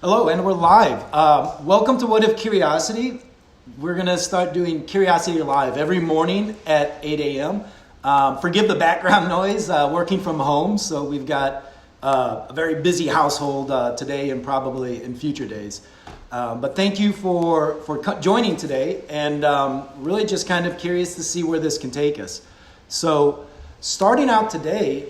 Hello, and we're live. Welcome to What If Curiosity. We're going to start doing Curiosity Live every morning at 8 a.m. Forgive the background noise, working from home, so we've got a very busy household today and probably in future days. But thank you for joining today, and really just kind of curious to see where this can take us. So starting out today,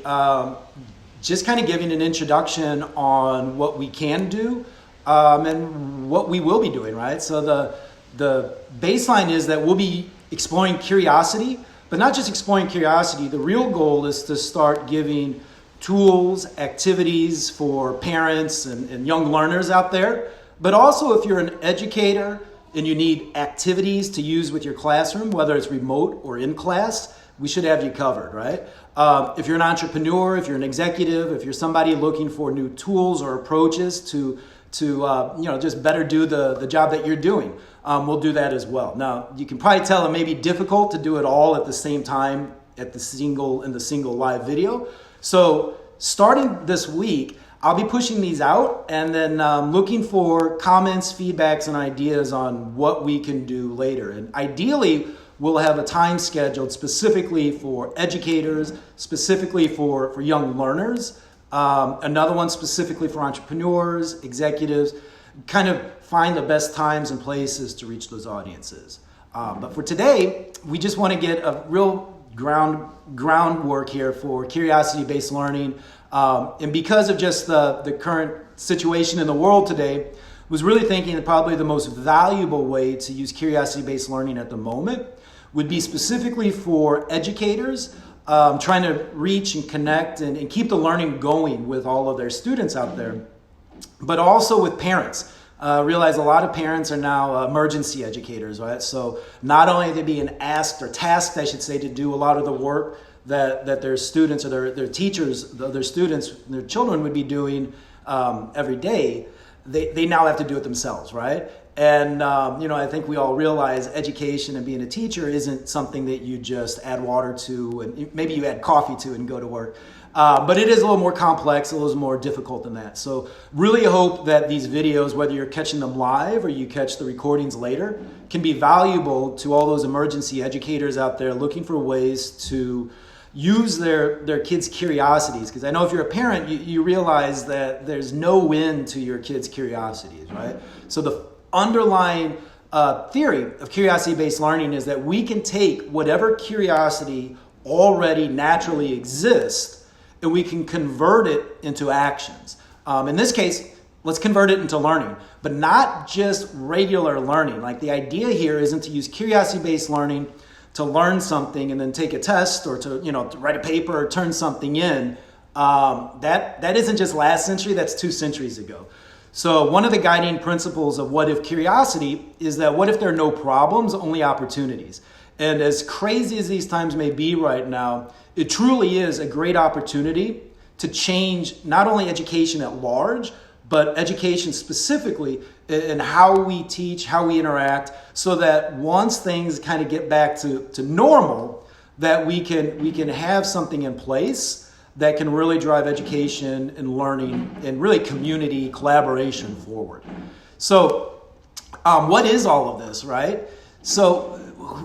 just kind of giving an introduction on what we can do and what we will be doing, right? So the baseline is that we'll be exploring curiosity, but not just exploring curiosity. The real goal is to start giving tools, activities for parents and young learners out there. But also if you're an educator and you need activities to use with your classroom, whether it's remote or in class, we should have you covered, right? If you're an entrepreneur, if you're an executive, if you're somebody looking for new tools or approaches to just better do the job that you're doing, we'll do that as well. Now, you can probably tell it may be difficult to do it all at the same time in the single live video. So starting this week, I'll be pushing these out and then looking for comments, feedbacks, and ideas on what we can do later. And ideally, we'll have a time scheduled specifically for educators, specifically for young learners, another one specifically for entrepreneurs, executives, kind of find the best times and places to reach those audiences. But for today, we just want to get a real groundwork here for curiosity-based learning. And because of just the current situation in the world today, was really thinking that probably the most valuable way to use curiosity-based learning at the moment would be specifically for educators trying to reach and connect and keep the learning going with all of their students out there, but also with parents. Realize a lot of parents are now emergency educators, right? So not only are they being asked or tasked, I should say, to do a lot of the work that their students or their teachers, their students, their children would be doing every day, they now have to do it themselves, right? And, I think we all realize education and being a teacher isn't something that you just add water to and maybe you add coffee to and go to work. But it is a little more complex, a little more difficult than that. So really hope that these videos, whether you're catching them live or you catch the recordings later, can be valuable to all those emergency educators out there looking for ways to use their kids' curiosities. Because I know if you're a parent, you realize that there's no end to your kids' curiosities, right? So the underlying theory of curiosity-based learning is that we can take whatever curiosity already naturally exists and we can convert it into actions. In this case, let's convert it into learning, but not just regular learning. Like the idea here isn't to use curiosity-based learning to learn something and then take a test or to write a paper or turn something in. That isn't just last century, that's 2 centuries ago. So one of the guiding principles of What If Curiosity is that what if there are no problems, only opportunities? And as crazy as these times may be right now, it truly is a great opportunity to change not only education at large, but education specifically in how we teach, how we interact, so that once things kind of get back to normal, that we can have something in place that can really drive education and learning and really community collaboration forward. So what is all of this, right? So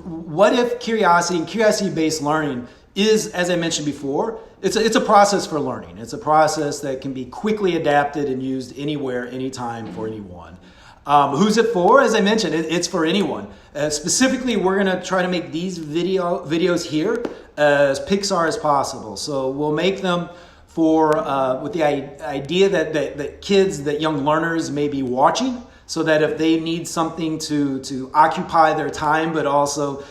what if curiosity and curiosity-based learning is, as I mentioned before, it's a process for learning. It's a process that can be quickly adapted and used anywhere, anytime, for anyone. Who's it for? As I mentioned, it's for anyone. Specifically, we're going to try to make these videos here as Pixar as possible. So we'll make them with the idea that kids, that young learners may be watching, so that if they need something to occupy their time, but also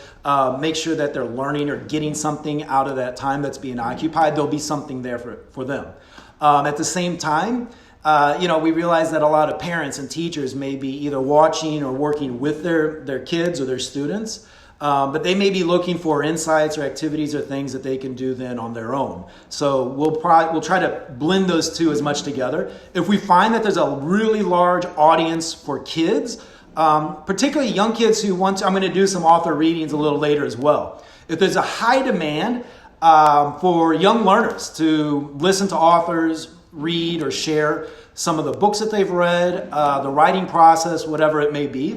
make sure that they're learning or getting something out of that time that's being occupied, there'll be something there for them. At the same time, we realize that a lot of parents and teachers may be either watching or working with their kids or their students, but they may be looking for insights or activities or things that they can do then on their own. So we'll try to blend those two as much together. If we find that there's a really large audience for kids, particularly young kids who I'm going to do some author readings a little later as well. If there's a high demand for young learners to listen to authors, read or share some of the books that they've read, the writing process, whatever it may be.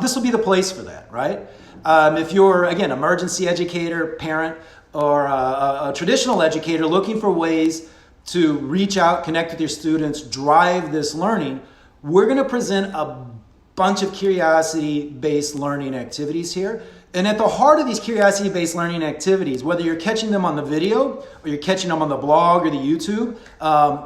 This will be the place for that, right? If you're, again, emergency educator, parent, or a traditional educator looking for ways to reach out, connect with your students, drive this learning, we're going to present a bunch of curiosity-based learning activities here. And at the heart of these curiosity-based learning activities, whether you're catching them on the video or you're catching them on the blog or the YouTube,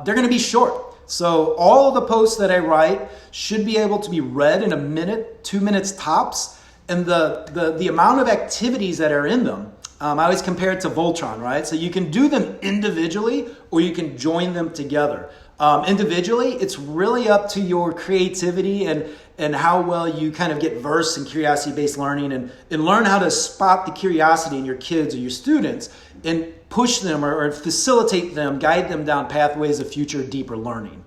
they're going to be short. So all of the posts that I write should be able to be read in a minute, 2 minutes tops. And the amount of activities that are in them, I always compare it to Voltron, right? So you can do them individually or you can join them together. Individually, it's really up to your creativity and how well you kind of get versed in curiosity-based learning and learn how to spot the curiosity in your kids or your students and push them or facilitate them, guide them down pathways of future deeper learning.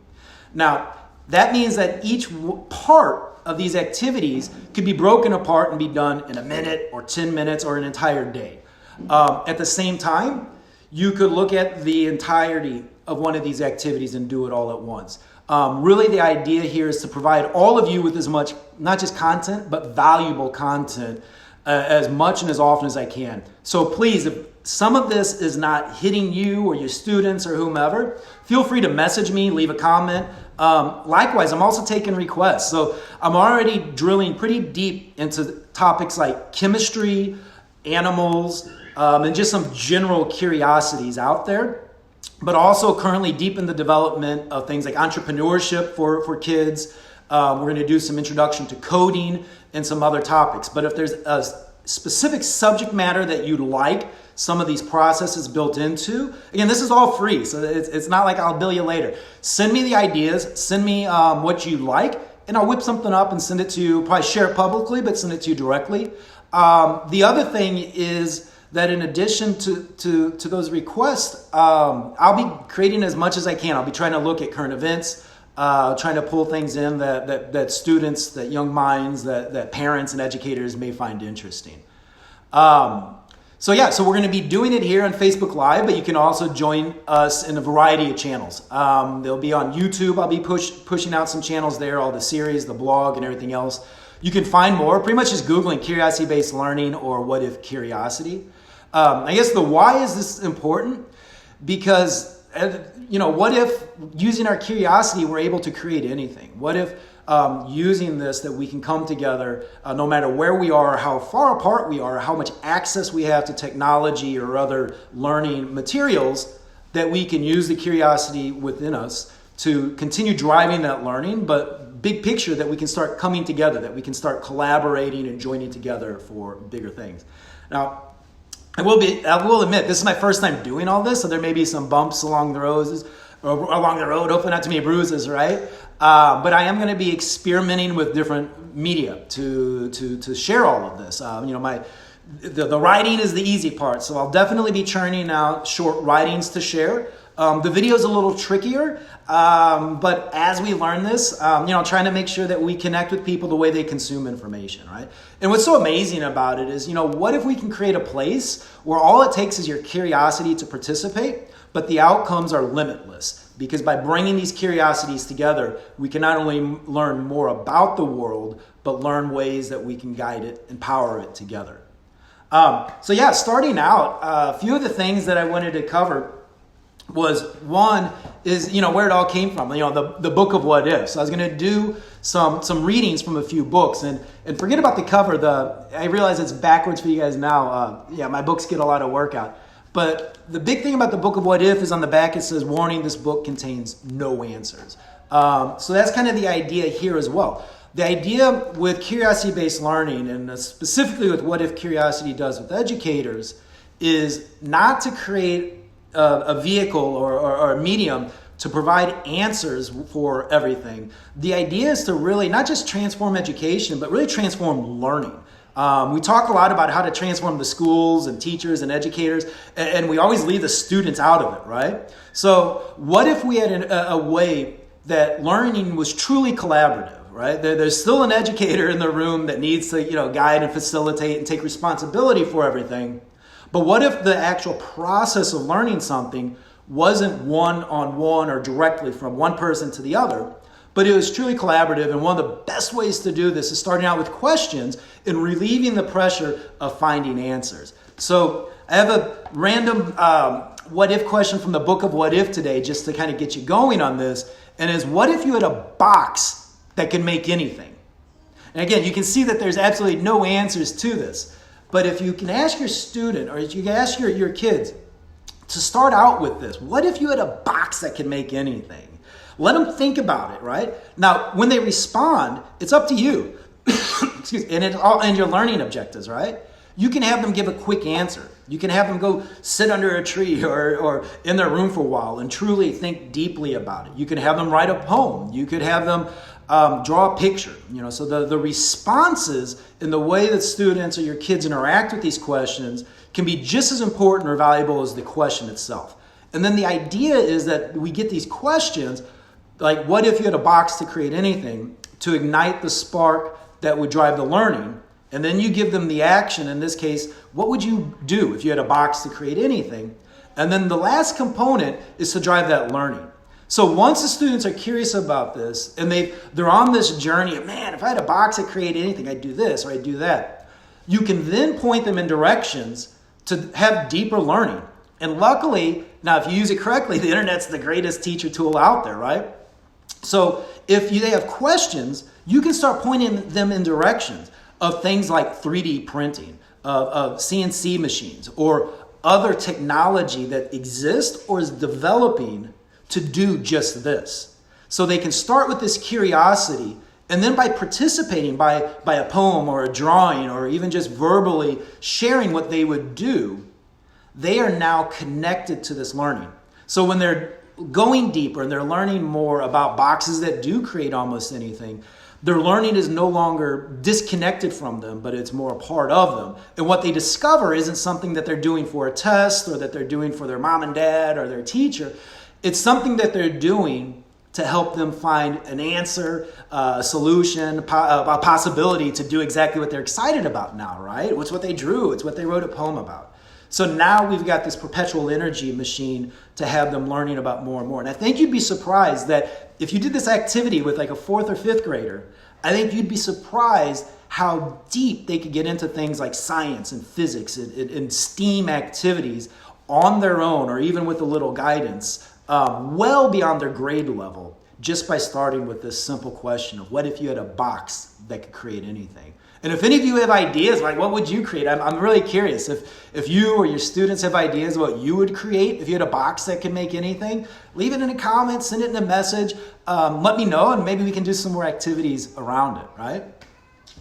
Now, that means that each part of these activities could be broken apart and be done in a minute or 10 minutes or an entire day. At the same time, you could look at the entirety of one of these activities and do it all at once. Really, the idea here is to provide all of you with as much, not just content, but valuable content as much and as often as I can. So please, if some of this is not hitting you or your students or whomever, feel free to message me, leave a comment. Likewise, I'm also taking requests. So I'm already drilling pretty deep into topics like chemistry, animals, and just some general curiosities out there. But also currently deep in the development of things like entrepreneurship for kids. We're going to do some introduction to coding and some other topics. But if there's a specific subject matter that you'd like some of these processes built into, again, this is all free. So it's not like I'll bill you later. Send me the ideas. Send me what you like. And I'll whip something up and send it to you. Probably share it publicly, but send it to you directly. The other thing is that in addition to those requests, I'll be creating as much as I can. I'll be trying to look at current events, trying to pull things in that students, that young minds, that parents and educators may find interesting. So we're going to be doing it here on Facebook Live, but you can also join us in a variety of channels. They'll be on YouTube. I'll be pushing out some channels there, all the series, the blog, and everything else. You can find more, pretty much just Googling curiosity-based learning or what if curiosity. I guess the why is this important? Because, what if using our curiosity, we're able to create anything? What if using this that we can come together no matter where we are, how far apart we are, how much access we have to technology or other learning materials, that we can use the curiosity within us to continue driving that learning, but big picture that we can start coming together, that we can start collaborating and joining together for bigger things. Now, I will admit, this is my first time doing all this, so there may be some bumps along the road, hopefully not too many bruises, right? But I am going to be experimenting with different media to share all of this. The writing is the easy part, so I'll definitely be churning out short writings to share. The video is a little trickier, but as we learn this, trying to make sure that we connect with people the way they consume information, right? And what's so amazing about it is, what if we can create a place where all it takes is your curiosity to participate, but the outcomes are limitless? Because by bringing these curiosities together, we can not only learn more about the world, but learn ways that we can guide it, empower it together. Starting out, a few of the things that I wanted to cover was, one is, where it all came from, the book of What If. So I was going to do some readings from a few books, and forget about the cover. I realize it's backwards for you guys now. My books get a lot of work out. But the big thing about the book of What If is on the back it says, warning, this book contains no answers. So that's kind of the idea here as well. The idea with curiosity-based learning, and specifically with what if curiosity does with educators, is not to create a vehicle or a medium to provide answers for everything. The idea is to really not just transform education, but really transform learning. We talk a lot about how to transform the schools and teachers and educators, and we always leave the students out of it, right? So what if we had a way that learning was truly collaborative, right? There's still an educator in the room that needs to, guide and facilitate and take responsibility for everything. But what if the actual process of learning something wasn't one-on-one or directly from one person to the other, but it was truly collaborative. And one of the best ways to do this is starting out with questions and relieving the pressure of finding answers. So I have a random what if question from the book of What If today, just to kind of get you going on this. And is, what if you had a box that could make anything? And again, you can see that there's absolutely no answers to this. But if you can ask your student, or if you can ask your kids to start out with this, what if you had a box that could make anything? Let them think about it, right? Now, when they respond, it's up to you. Excuse me, and it's all and your learning objectives, right? You can have them give a quick answer. You can have them go sit under a tree or in their room for a while and truly think deeply about it. You can have them write a poem. You could have them draw a picture. So the responses in the way that students or your kids interact with these questions can be just as important or valuable as the question itself. And then the idea is that we get these questions, like what if you had a box to create anything, to ignite the spark that would drive the learning. And then you give them the action. In this case, what would you do if you had a box to create anything? And then the last component is to drive that learning. So once the students are curious about this and they're on this journey of, man, if I had a box to create anything, I'd do this or I'd do that. You can then point them in directions to have deeper learning. And luckily, now if you use it correctly, the internet's the greatest teacher tool out there, right? So if they have questions, you can start pointing them in directions of things like 3D printing, of CNC machines, or other technology that exists or is developing to do just this. So they can start with this curiosity, and then by participating by a poem or a drawing or even just verbally sharing what they would do, they are now connected to this learning. So when they're going deeper and they're learning more about boxes that do create almost anything, their learning is no longer disconnected from them, but it's more a part of them. And what they discover isn't something that they're doing for a test or that they're doing for their mom and dad or their teacher. It's something that they're doing to help them find an answer, a solution, a possibility to do exactly what they're excited about now, right? It's what they drew. It's what they wrote a poem about. So now we've got this perpetual energy machine to have them learning about more and more. And I think you'd be surprised that if you did this activity with like a 4th or 5th grader, I think you'd be surprised how deep they could get into things like science and physics and STEAM activities on their own, or even with a little guidance, well beyond their grade level, just by starting with this simple question of what if you had a box that could create anything? And if any of you have ideas, like what would you create? I'm really curious. If you or your students have ideas of what you would create, if you had a box that could make anything, leave it in the comments, send it in a message. Let me know, and maybe we can do some more activities around it, right?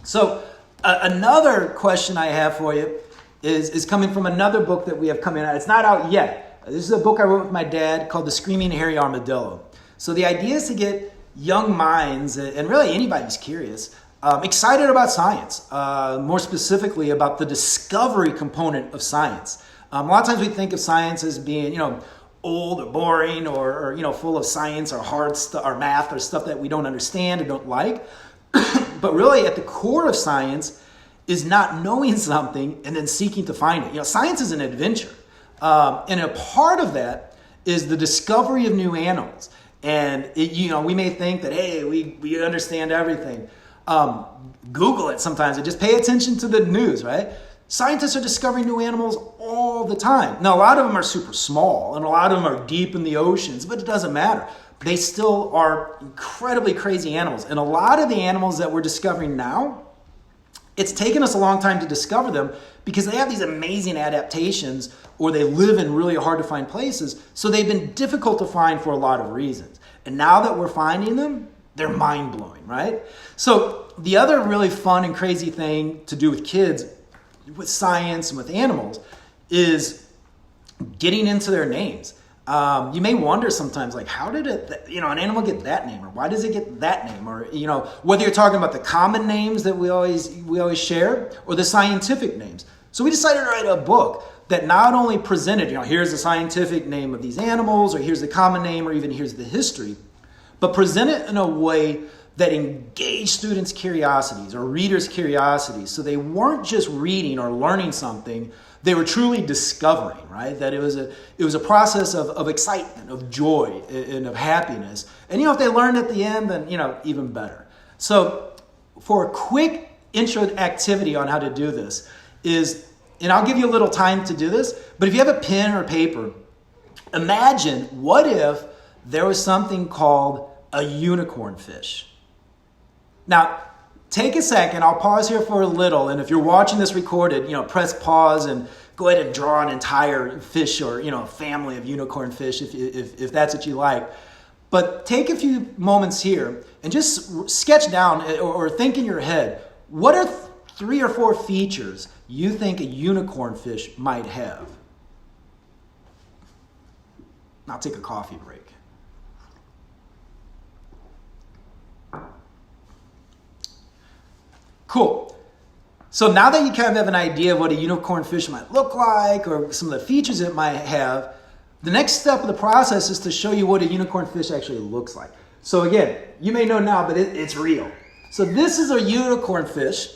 So another question I have for you is coming from another book that we have coming out. It's not out yet. This is a book I wrote with my dad called The Screaming Hairy Armadillo. So the idea is to get young minds, and really anybody who's curious, excited about science, more specifically about the discovery component of science. A lot of times we think of science as being, old or boring or full of science or hard stuff or math or stuff that we don't understand or don't like. But really at the core of science is not knowing something and then seeking to find it. Science is an adventure. And a part of that is the discovery of new animals. And we may think that, hey, we understand everything. Google it sometimes and just pay attention to the news, right? Scientists are discovering new animals all the time. Now, a lot of them are super small and a lot of them are deep in the oceans, but it doesn't matter. They still are incredibly crazy animals. And a lot of the animals that we're discovering now, it's taken us a long time to discover them because they have these amazing adaptations or they live in really hard to find places. So they've been difficult to find for a lot of reasons. And now that we're finding them, they're mind-blowing, right? So the other really fun and crazy thing to do with kids, with science and with animals, is getting into their names. You may wonder sometimes, like, how did an animal get that name, or why does it get that name, or whether you're talking about the common names that we always share, or the scientific names. So we decided to write a book that not only presented, here's the scientific name of these animals, or here's the common name, or even here's the history, but present it in a way that engaged students' curiosities or readers' curiosities. So they weren't just reading or learning something, They were truly discovering, right? That it was a process of excitement, of joy, and of happiness. And if they learned at the end, then even better. So for a quick intro activity on how to do this and I'll give you a little time to do this, but if you have a pen or paper, imagine what if there was something called a unicorn fish. Now, take a second. I'll pause here for a little. And if you're watching this recorded, press pause and go ahead and draw an entire fish or, a family of unicorn fish if that's what you like. But take a few moments here and just sketch down or think in your head, what are 3 or 4 features you think a unicorn fish might have? I'll take a coffee break. Cool. So now that you kind of have an idea of what a unicorn fish might look like or some of the features it might have, the next step of the process is to show you what a unicorn fish actually looks like. So again, you may know now, but it's real. So this is a unicorn fish.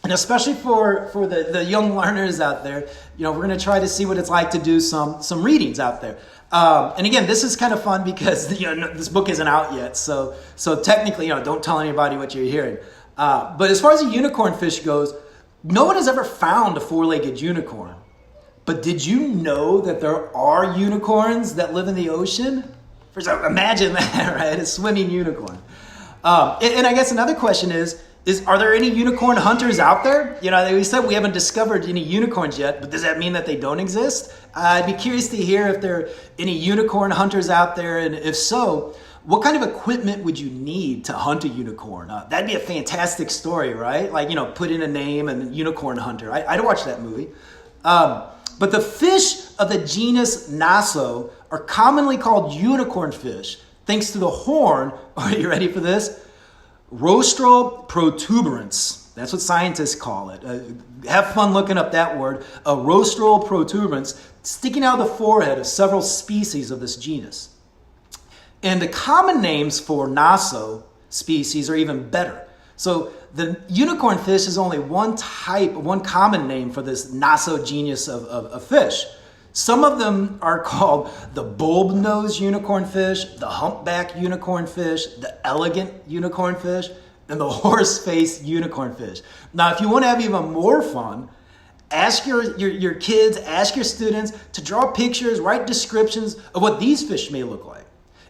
And especially for the young learners out there, we're going to try to see what it's like to do some readings out there. And again, this is kind of fun because this book isn't out yet. So technically, don't tell anybody what you're hearing. But as far as a unicorn fish goes, no one has ever found a 4-legged unicorn. But did you know that there are unicorns that live in the ocean? Imagine that, right? A swimming unicorn. And I guess another question is are there any unicorn hunters out there? We said we haven't discovered any unicorns yet, but does that mean that they don't exist? I'd be curious to hear if there are any unicorn hunters out there, and if so, what kind of equipment would you need to hunt a unicorn? That'd be a fantastic story, right? Like, put in a name and unicorn hunter. I'd watch that movie. But the fish of the genus Naso are commonly called unicorn fish, thanks to the horn, are you ready for this? Rostral protuberance. That's what scientists call it. Have fun looking up that word. A rostral protuberance sticking out of the forehead of several species of this genus. And the common names for Naso species are even better. So the unicorn fish is only one common name for this Naso genus of fish. Some of them are called the bulb-nosed unicorn fish, the humpback unicorn fish, the elegant unicorn fish, and the horse-faced unicorn fish. Now, if you want to have even more fun, ask your kids, ask your students to draw pictures, write descriptions of what these fish may look like.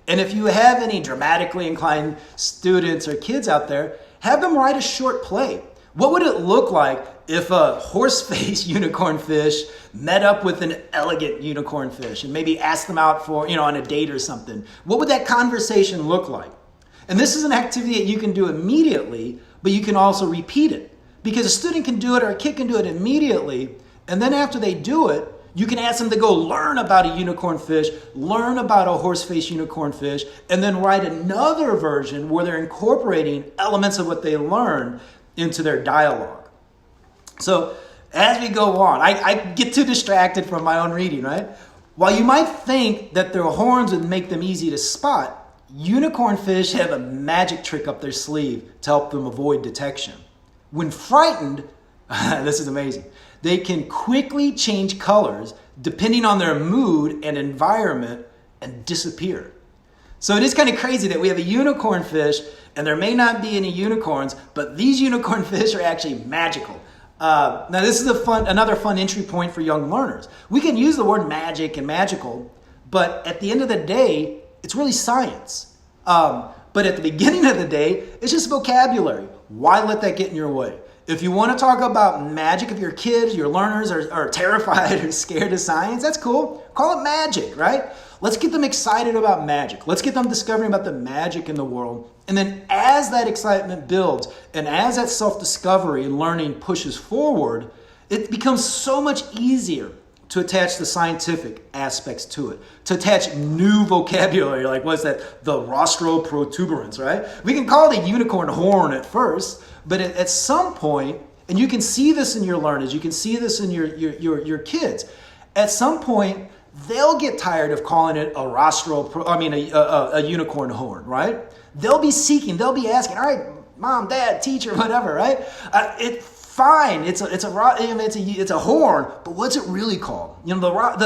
And if you have any dramatically inclined students or kids out there, have them write a short play. What would it look like if a horse-faced unicorn fish met up with an elegant unicorn fish and maybe asked them out for, on a date or something? What would that conversation look like? And this is an activity that you can do immediately, but you can also repeat it. Because a student can do it or a kid can do it immediately, and then after they do it, you can ask them to go learn about a unicorn fish, learn about a horse-faced unicorn fish, and then write another version where they're incorporating elements of what they learned into their dialogue. So as we go on, I get too distracted from my own reading, right? While you might think that their horns would make them easy to spot, unicorn fish have a magic trick up their sleeve to help them avoid detection. When frightened, this is amazing, they can quickly change colors depending on their mood and environment and disappear. So it is kind of crazy that we have a unicorn fish and there may not be any unicorns, but these unicorn fish are actually magical. Now this is another fun entry point for young learners. We can use the word magic and magical, but at the end of the day, it's really science. But at the beginning of the day, it's just vocabulary. Why let that get in your way? If you want to talk about magic, if your kids, your learners are terrified or scared of science, that's cool. Call it magic, right? Let's get them excited about magic. Let's get them discovering about the magic in the world. And then as that excitement builds and as that self-discovery and learning pushes forward, it becomes so much easier to attach the scientific aspects to it, to attach new vocabulary, like what's that, the rostral protuberance, right? We can call it a unicorn horn at first, but at some point, and you can see this in your learners, you can see this in your kids, at some point, they'll get tired of calling it a unicorn horn, right? They'll be seeking, they'll be asking, all right, mom, dad, teacher, whatever, right? Fine, it's a horn, but what's it really called? You know,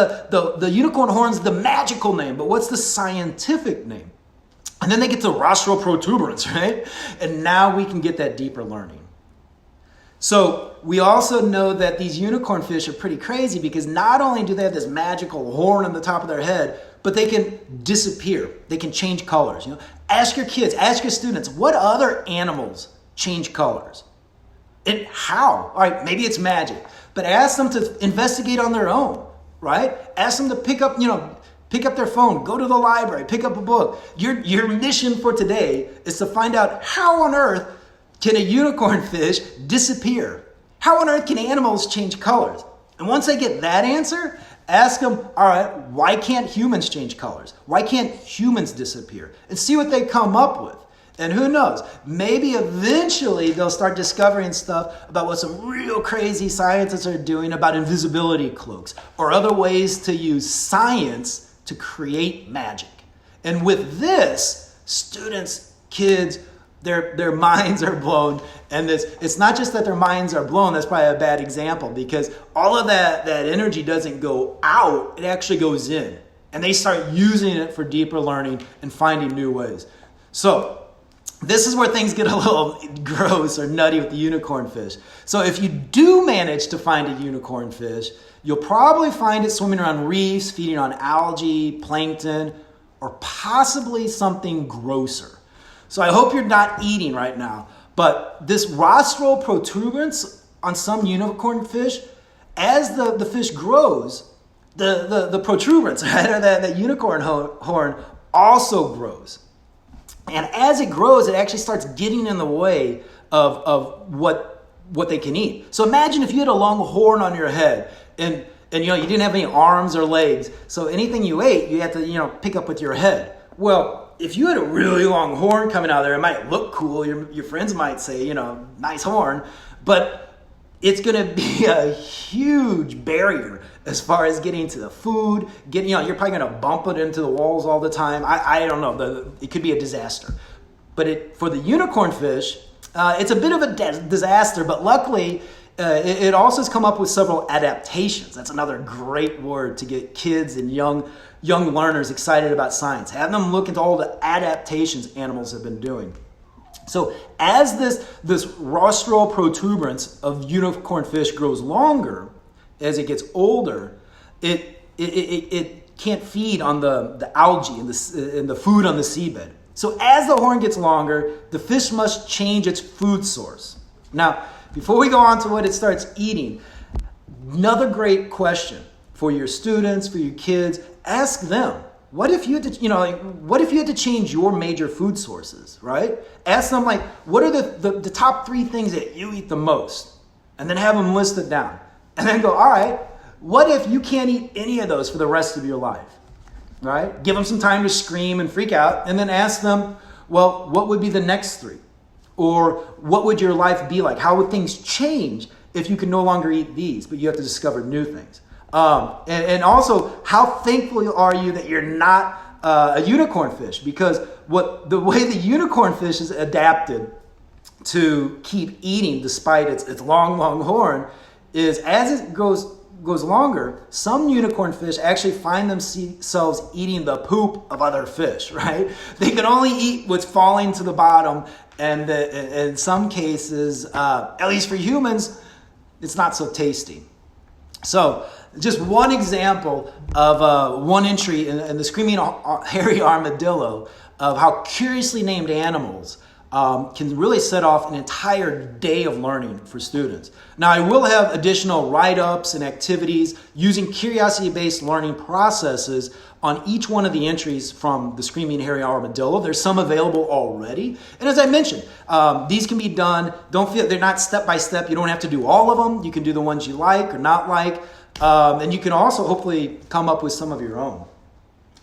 the unicorn horn's the magical name, but what's the scientific name? And then they get to rostral protuberance, right? And now we can get that deeper learning. So we also know that these unicorn fish are pretty crazy because not only do they have this magical horn on the top of their head, but they can disappear. They can change colors. You know, ask your kids, ask your students, what other animals change colors? And how? All right, maybe it's magic, but ask them to investigate on their own, right? Ask them to pick up their phone, go to the library, pick up a book. Your mission for today is to find out how on earth can a unicorn fish disappear? How on earth can animals change colors? And once they get that answer, ask them, all right, why can't humans change colors? Why can't humans disappear? And see what they come up with. And who knows, maybe eventually they'll start discovering stuff about what some real crazy scientists are doing about invisibility cloaks or other ways to use science to create magic. And with this, students, kids, their minds are blown. And it's not just that their minds are blown, that's probably a bad example because all of that energy doesn't go out, it actually goes in. And they start using it for deeper learning and finding new ways. So, this is where things get a little gross or nutty with the unicorn fish. So if you do manage to find a unicorn fish, you'll probably find it swimming around reefs, feeding on algae, plankton, or possibly something grosser. So I hope you're not eating right now. But this rostral protuberance on some unicorn fish, as the fish grows, the protuberance, right, or that unicorn horn also grows. And as it grows, it actually starts getting in the way of what they can eat. So imagine if you had a long horn on your head and you didn't have any arms or legs. So anything you ate, you had to pick up with your head. Well, if you had a really long horn coming out of there, it might look cool. Your friends might say, nice horn, but it's going to be a huge barrier as far as getting to the food. You're probably going to bump it into the walls all the time. I don't know. It could be a disaster. But for the unicorn fish, it's a bit of a disaster. But luckily, it also has come up with several adaptations. That's another great word to get kids and young learners excited about science. Have them look into all the adaptations animals have been doing. So as this rostral protuberance of unicorn fish grows longer, as it gets older, it can't feed on the algae and the food on the seabed. So as the horn gets longer, the fish must change its food source. Now, before we go on to what it starts eating, another great question for your students, for your kids, ask them. What if you had to change your major food sources, right? Ask them what are the top 3 things that you eat the most? And then have them list it down. And then go, all right, what if you can't eat any of those for the rest of your life, right? Give them some time to scream and freak out and then ask them, well, what would be the next 3? Or what would your life be like? How would things change if you could no longer eat these, but you have to discover new things? And also, how thankful are you that you're not a unicorn fish? Because the way the unicorn fish is adapted to keep eating despite its long horn is as it goes longer, some unicorn fish actually find themselves eating the poop of other fish, right? They can only eat what's falling to the bottom, and in some cases, at least for humans, it's not so tasty. So, just one example of one entry in the Screaming Hairy Armadillo of how curiously named animals can really set off an entire day of learning for students. Now, I will have additional write-ups and activities using curiosity-based learning processes on each one of the entries from the Screaming Hairy Armadillo. There's some available already. And as I mentioned, these can be done. They're not step-by-step. You don't have to do all of them. You can do the ones you like or not like. And you can also hopefully come up with some of your own.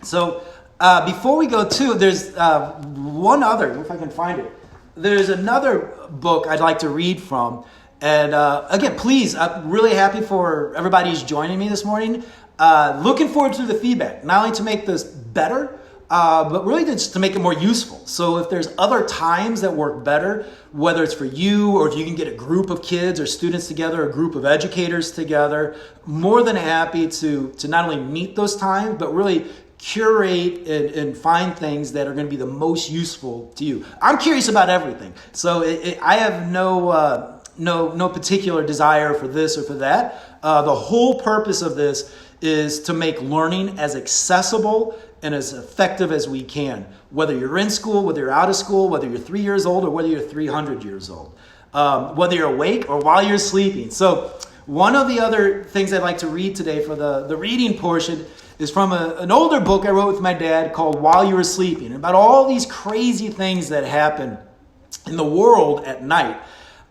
So before we go to, there's one other, if I can find it. There's another book I'd like to read from. And again, please, I'm really happy for everybody who's joining me this morning. Looking forward to the feedback, not only to make this better, but really just to make it more useful. So if there's other times that work better, whether it's for you or if you can get a group of kids or students together, a group of educators together, more than happy to not only meet those times, but really curate and find things that are going to be the most useful to you. I'm curious about everything. So I have no particular desire for this or for that. The whole purpose of this is to make learning as accessible and as effective as we can, whether you're in school, whether you're out of school, whether you're 3 years old or whether you're 300 years old, whether you're awake or while you're sleeping. So one of the other things I'd like to read today for the reading portion is from an older book I wrote with my dad called While You Were Sleeping, about all these crazy things that happen in the world at night.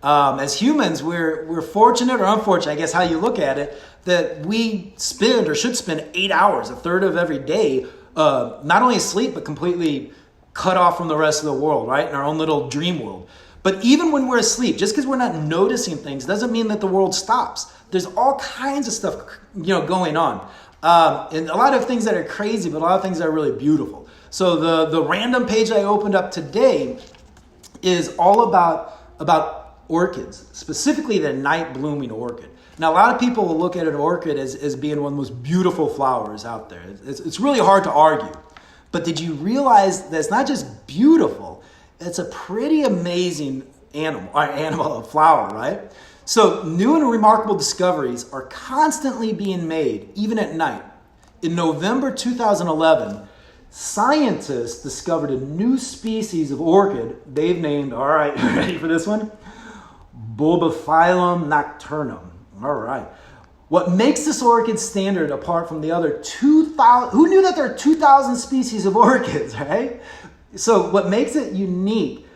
As humans, we're fortunate or unfortunate, I guess how you look at it, that we spend or should spend 8 hours, a third of every day, not only asleep, but completely cut off from the rest of the world, right? In our own little dream world. But even when we're asleep, just because we're not noticing things doesn't mean that the world stops. There's all kinds of stuff, going on. And a lot of things that are crazy, but a lot of things that are really beautiful. So the random page I opened up today is all about orchids, specifically the night blooming orchid. Now, a lot of people will look at an orchid as being one of the most beautiful flowers out there. It's really hard to argue. But did you realize that it's not just beautiful, it's a pretty amazing a flower, right? So new and remarkable discoveries are constantly being made, even at night. In November 2011, scientists discovered a new species of orchid they've named, all right, ready for this one? Bulbophyllum nocturnum. All right. What makes this orchid standard apart from the other 2,000, who knew that there are 2,000 species of orchids, right? So what makes it unique,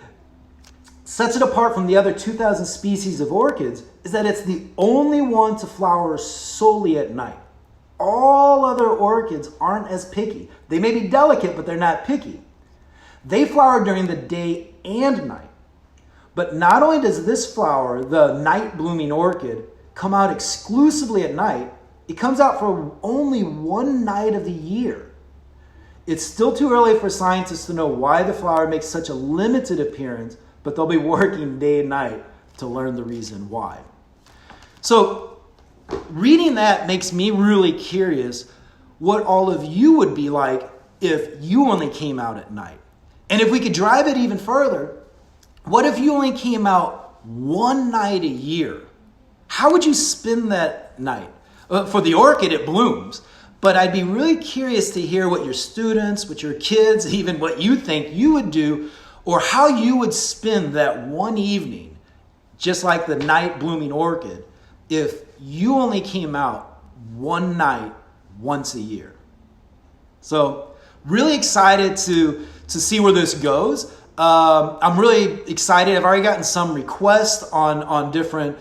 sets it apart from the other 2,000 species of orchids, is that it's the only one to flower solely at night. All other orchids aren't as picky. They may be delicate, but they're not picky. They flower during the day and night. But not only does this flower, the night blooming orchid, come out exclusively at night, it comes out for only one night of the year. It's still too early for scientists to know why the flower makes such a limited appearance, but they'll be working day and night to learn the reason why. So reading that makes me really curious what all of you would be like if you only came out at night. And if we could drive it even further, what if you only came out one night a year? How would you spend that night? For the orchid, it blooms. But I'd be really curious to hear what your students, what your kids, even what you think you would do, or how you would spend that one evening, just like the night blooming orchid, if you only came out one night once a year. So really excited to see where this goes. I'm really excited. I've already gotten some requests on different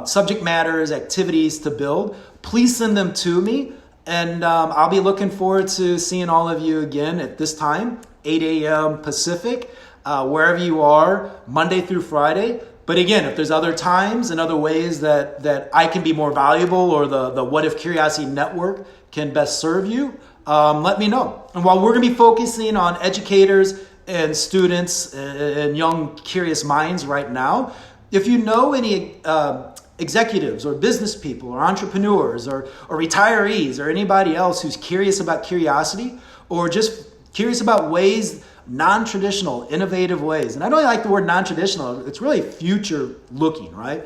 subject matters, activities to build. Please send them to me, and I'll be looking forward to seeing all of you again at this time, 8 a.m. Pacific, wherever you are, Monday through Friday. But again, if there's other times and other ways that I can be more valuable, or the What If Curiosity Network can best serve you, let me know. And while we're going to be focusing on educators and students and young curious minds right now, if you know any executives or business people or entrepreneurs or retirees or anybody else who's curious about curiosity, or just curious about ways, non-traditional, innovative ways. And I don't like the word non-traditional. It's really future looking, right?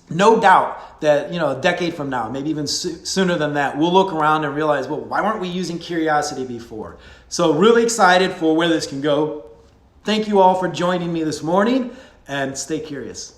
No doubt that, a decade from now, maybe even sooner than that, we'll look around and realize, well, why weren't we using curiosity before? So really excited for where this can go. Thank you all for joining me this morning, and stay curious.